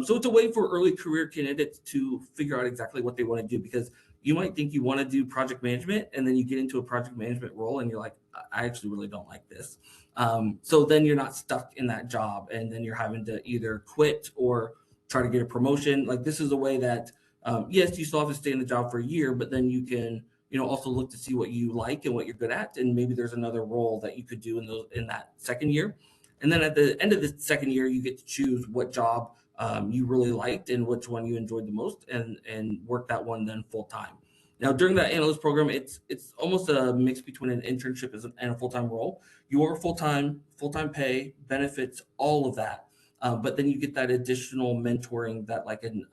So it's a way for early career candidates to figure out exactly what they want to do, because you might think you want to do project management and then you get into a project management role and you're like, "I actually really don't like this." So then you're not stuck in that job, and then you're having to either quit or try to get a promotion. Like, this is a way that, yes, you still have to stay in the job for a year, but then you can, also look to see what you like and what you're good at, and maybe there's another role that you could do in that second year. And then at the end of the second year, you get to choose what job you really liked and which one you enjoyed the most, and work that one then full time. Now, during that analyst program, it's almost a mix between an internship and a full time role. You are full time pay, benefits, all of that. But then you get that additional mentoring that like an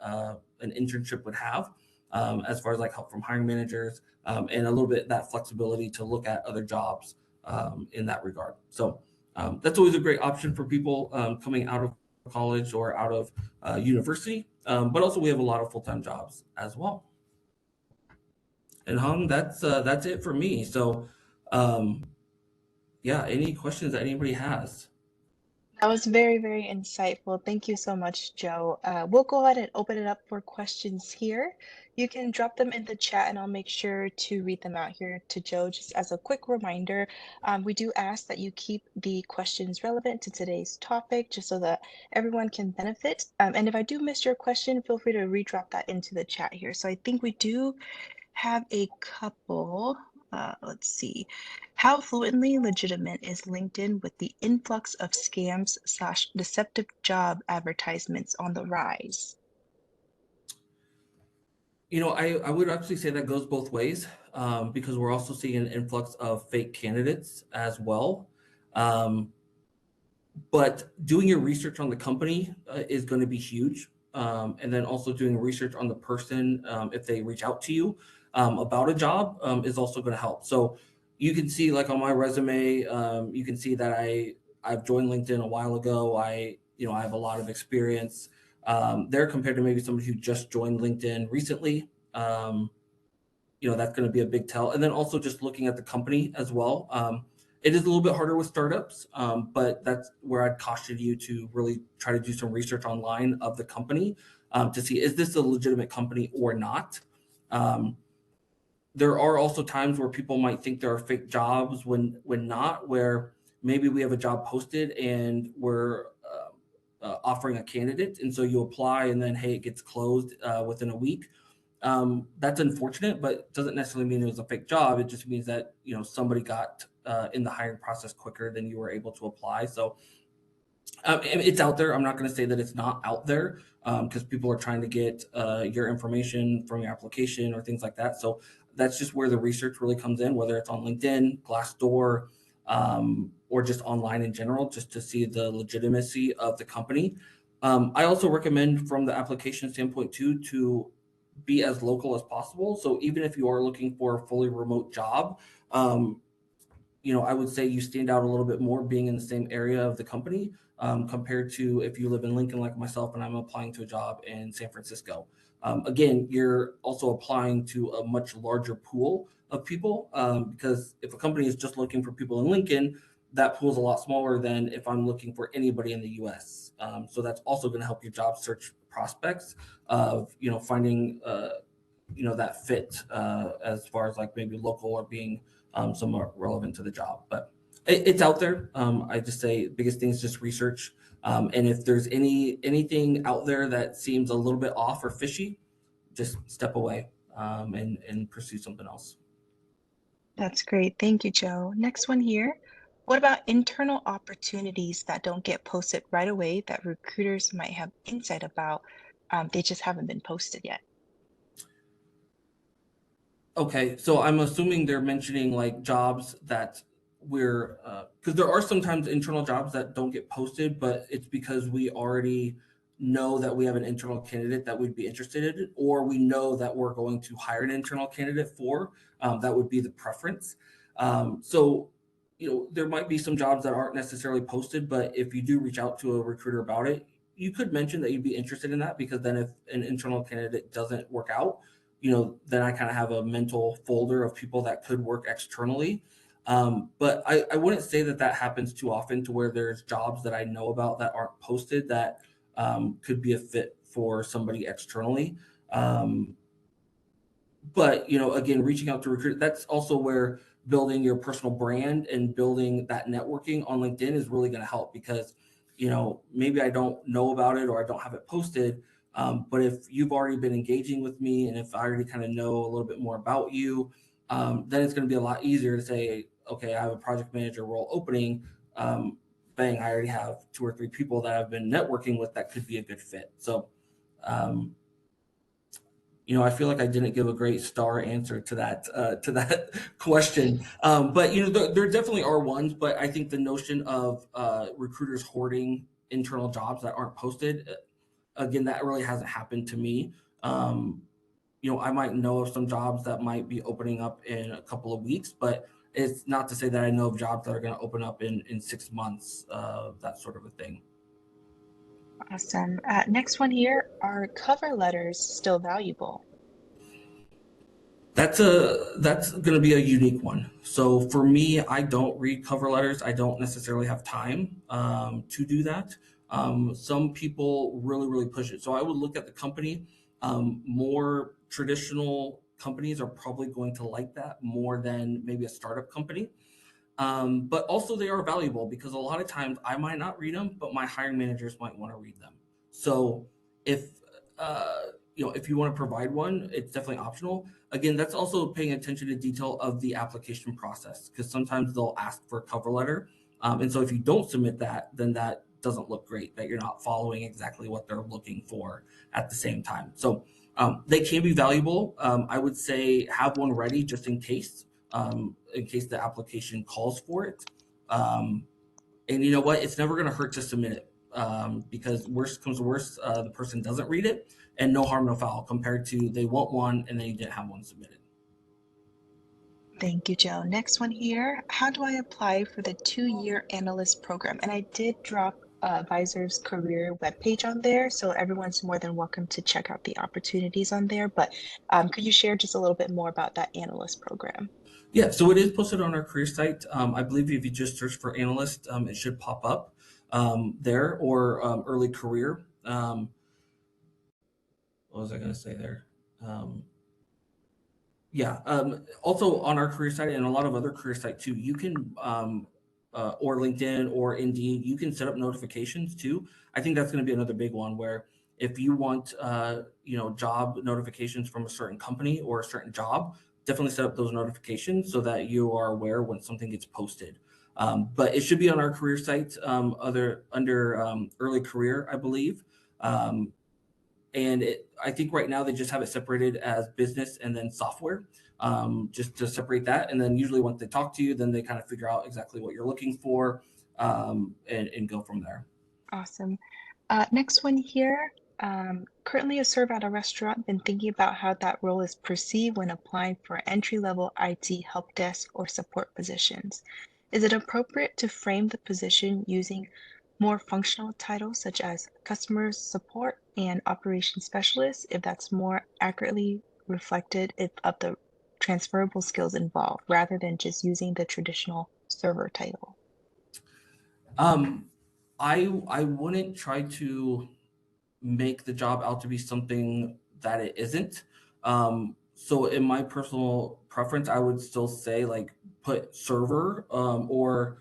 internship would have, as far as like help from hiring managers, and a little bit that flexibility to look at other jobs in that regard. So that's always a great option for people coming out of college or out of university. But also we have a lot of full-time jobs as well. And Hung, that's it for me. So, um, yeah, any questions that anybody has? That was very, very insightful. Thank you so much, Joe. We'll go ahead and open it up for questions here. You can drop them in the chat and I'll make sure to read them out here to Joe. Just as a quick reminder, we do ask that you keep the questions relevant to today's topic, just so that everyone can benefit. And if I do miss your question, feel free to redrop that into the chat here. So I think we do have a couple. Let's see. How fluently legitimate is LinkedIn with the influx of scams slash deceptive job advertisements on the rise? I would actually say that goes both ways, because we're also seeing an influx of fake candidates as well. Um, but doing your research on the company is going to be huge. And then also doing research on the person, if they reach out to you about a job, is also going to help. So you can see, like on my resume, you can see that I've joined LinkedIn a while ago. I have a lot of experience there compared to maybe somebody who just joined LinkedIn recently. That's going to be a big tell. And then also just looking at the company as well. It is a little bit harder with startups, but that's where I'd caution you to really try to do some research online of the company, to see, is this a legitimate company or not. Um, there are also times where people might think there are fake jobs when not, where maybe we have a job posted and we're offering a candidate, and so you apply and then, hey, it gets closed within a week. That's unfortunate, but doesn't necessarily mean it was a fake job. It just means that somebody got in the hiring process quicker than you were able to apply. So it's out there. I'm not going to say that it's not out there, because people are trying to get your information from your application or things like that. So that's just where the research really comes in, whether it's on LinkedIn, Glassdoor, or just online in general, just to see the legitimacy of the company. I also recommend, from the application standpoint too, to be as local as possible. So even if you are looking for a fully remote job, I would say you stand out a little bit more being in the same area of the company, compared to if you live in Lincoln like myself and I'm applying to a job in San Francisco. Again, you're also applying to a much larger pool of people, because if a company is just looking for people in Lincoln, that pool is a lot smaller than if I'm looking for anybody in the US. So that's also going to help your job search prospects of finding that fit, as far as like maybe local or being somewhat relevant to the job. But it's out there. I just say biggest thing is just research. And if there's anything out there that seems a little bit off or fishy, just step away, and pursue something else. That's great. Thank you, Joe. Next one here. What about internal opportunities that don't get posted right away that recruiters might have insight about? They just haven't been posted yet. Okay, so I'm assuming they're mentioning like jobs that we're, because there are sometimes internal jobs that don't get posted, but it's because we already know that we have an internal candidate that we'd be interested in, or we know that we're going to hire an internal candidate for. That would be the preference. So, there might be some jobs that aren't necessarily posted, but if you do reach out to a recruiter about it, you could mention that you'd be interested in that, because then if an internal candidate doesn't work out, then I kind of have a mental folder of people that could work externally. But I wouldn't say that happens too often, to where there's jobs that I know about that aren't posted that could be a fit for somebody externally. But again, reaching out to recruit, that's also where building your personal brand and building that networking on LinkedIn is really going to help, because maybe I don't know about it or I don't have it posted, but if you've already been engaging with me and if I already kind of know a little bit more about you, then it's going to be a lot easier to say, okay, I have a project manager role opening. Bang, I already have 2 or 3 people that I've been networking with that could be a good fit. So um, I feel like I didn't give a great star answer to that question. But there definitely are ones. But I think the notion of recruiters hoarding internal jobs that aren't posted, again, that really hasn't happened to me. I might know of some jobs that might be opening up in a couple of weeks, but it's not to say that I know of jobs that are going to open up in 6 months, that sort of a thing. Awesome. Next one here, are cover letters still valuable? That's going to be a unique one. So for me, I don't read cover letters. I don't necessarily have time to do that. Some people really push it. So I would look at the company. More traditional companies are probably going to like that more than maybe a startup company. But also they are valuable because a lot of times I might not read them, but my hiring managers might want to read them. So if if you want to provide one, it's definitely optional. Again, that's also paying attention to detail of the application process because sometimes they'll ask for a cover letter, and so if you don't submit that, then that doesn't look great. That you're not following exactly what they're looking for at the same time. So they can be valuable. I would say have one ready just in case the application calls for it. Um, and you know what? It's never going to hurt to submit it because worst comes to worst, the person doesn't read it, and no harm, no foul. Compared to they want one and they didn't have one submitted. Thank you, Joe. Next one here. How do I apply for the 2-year analyst program? And I did drop Fiserv's career webpage on there, so everyone's more than welcome to check out the opportunities on there. But could you share just a little bit more about that analyst program? Yeah, so it is posted on our career site. I believe if you just search for analyst, it should pop up there or early career. What was I going to say there? Um, Yeah. Also on our career site and a lot of other career site too, you can or LinkedIn or Indeed, you can set up notifications too. I think that's going to be another big one where if you want job notifications from a certain company or a certain job, definitely set up those notifications so that you are aware when something gets posted. But it should be on our career site, other under early career, I believe. Um, I think right now they just have it separated as business and then software, just to separate that. And then usually once they talk to you, then they kind of figure out exactly what you're looking for, and go from there. Awesome. Next one here. Currently a server at a restaurant, been thinking about how that role is perceived when applying for entry-level IT help desk or support positions. Is it appropriate to frame the position using more functional titles such as customer support and operations specialist if that's more accurately reflected of the transferable skills involved rather than just using the traditional server title? Um, I wouldn't try to make the job out to be something that it isn't. So in my personal preference, I would still say like put server or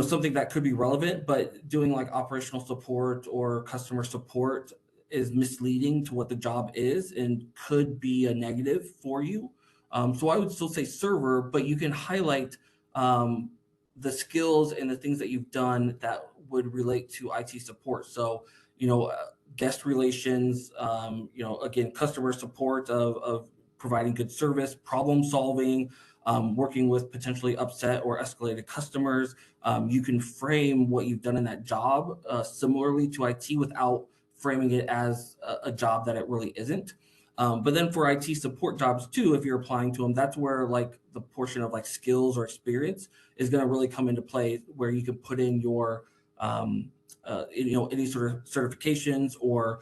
something that could be relevant, but doing like operational support or customer support is misleading to what the job is and could be a negative for you. So I would still say server, but you can highlight the skills and the things that you've done that would relate to IT support. So, guest relations, again, customer support of providing good service, problem solving, working with potentially upset or escalated customers. You can frame what you've done in that job similarly to IT without framing it as a job that it really isn't. But then for IT support jobs too, if you're applying to them, that's where like the portion of like skills or experience is going to really come into play, where you can put in your any sort of certifications or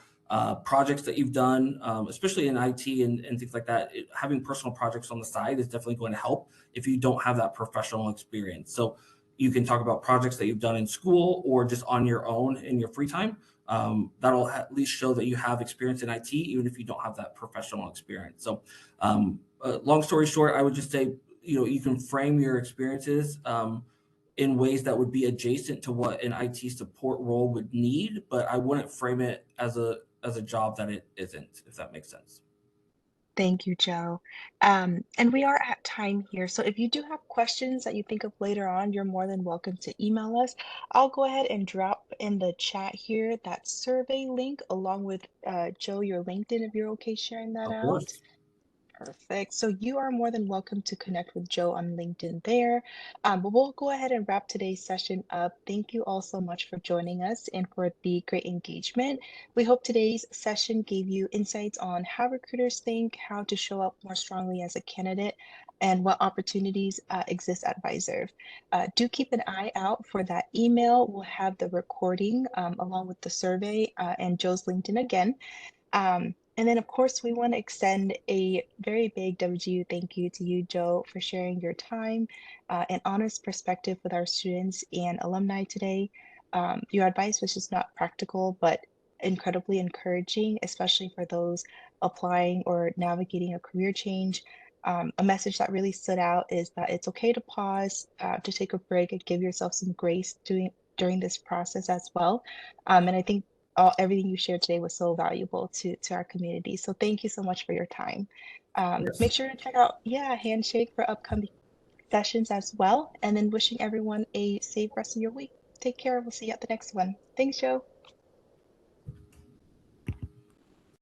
projects that you've done, especially in IT and things like that. Having personal projects on the side is definitely going to help if you don't have that professional experience. So you can talk about projects that you've done in school or just on your own in your free time. That'll at least show that you have experience in IT, even if you don't have that professional experience. So, long story short, I would just say, you can frame your experiences in ways that would be adjacent to what an IT support role would need, but I wouldn't frame it as a job that it isn't, if that makes sense. Thank you, Joe. And we are at time here. So if you do have questions that you think of later on, you're more than welcome to email us. I'll go ahead and drop in the chat here that survey link along with Joe, your LinkedIn, if you're okay sharing that Of out. course. Perfect. So you are more than welcome to connect with Joe on LinkedIn there. But we'll go ahead and wrap today's session up. Thank you all so much for joining us and for the great engagement. We hope today's session gave you insights on how recruiters think, how to show up more strongly as a candidate, and what opportunities exist at Fiserv. Do keep an eye out for that email. We'll have the recording along with the survey and Joe's LinkedIn again. And then, of course, we want to extend a very big WGU thank you to you, Joe, for sharing your time and honest perspective with our students and alumni today. Your advice was just not practical, but incredibly encouraging, especially for those applying or navigating a career change. A message that really stood out is that it's okay to pause, to take a break, and give yourself some grace during this process as well. And I think everything you shared today was so valuable to our community. So thank you so much for your time. Yes. Make sure to check out, yeah, Handshake for upcoming sessions as well. And then wishing everyone a safe rest of your week. Take care. We'll see you at the next one. Thanks, Joe.